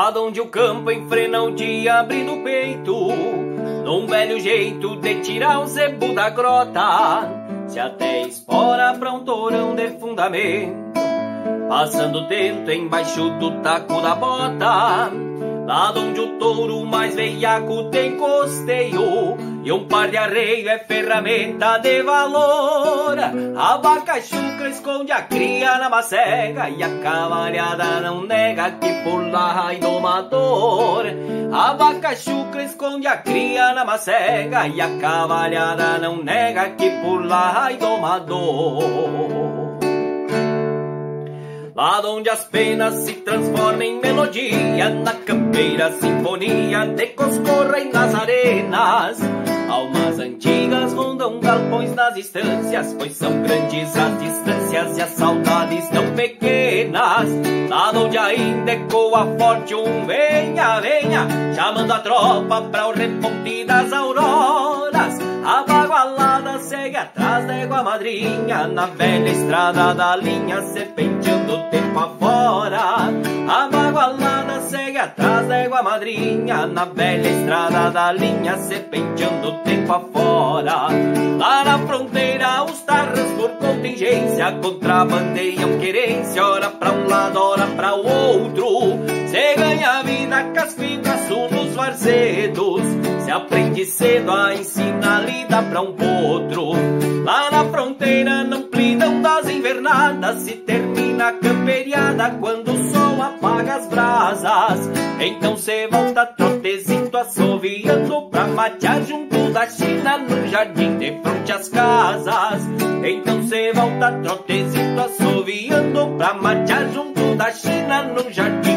Lá onde o campo enfrena o dia abrindo o peito, num velho jeito de tirar o zebu da grota, se até espora pra um tourão de fundamento, passando o tento embaixo do taco da bota. Lá onde o touro mais veiaco tem costeio e um par de arreio é ferramenta de valor. A vaca chucra esconde a cria na macega e a cavalhada não nega que por lá raio domador. A vaca chucra esconde a cria na macega e a cavalhada não nega que por lá raio domador. Lá onde as penas se transformam em melodia, na campeira sinfonia de Coscorra e nas arenas, almas antigas rondam galpões nas estâncias, pois são grandes as distâncias e as saudades tão pequenas. Lá onde ainda ecoa forte um venha, venha, chamando a tropa pra o reponte das auroras. A bagualada segue atrás da égua madrinha, na velha estrada da linha, serpenteando o tempo afora. A bagualada segue atrás da égua madrinha, na velha estrada da linha, serpenteando o tempo afora. Lá na fronteira os tarras por contingência contrabandeiam querência, ora pra um lado, ora pra o outro. Se ganha a vida com as fibras sul nos varzedos, se aprende cedo a ensinar lida pra um potro. Lá na fronteira não plidam das invernadas, se termina a camperiada quando o sol apaga as brasas. Então cê volta trotezito assoviando pra matear junto da China no jardim de frente às casas. Então cê volta trotezito assoviando pra matear junto da China no jardim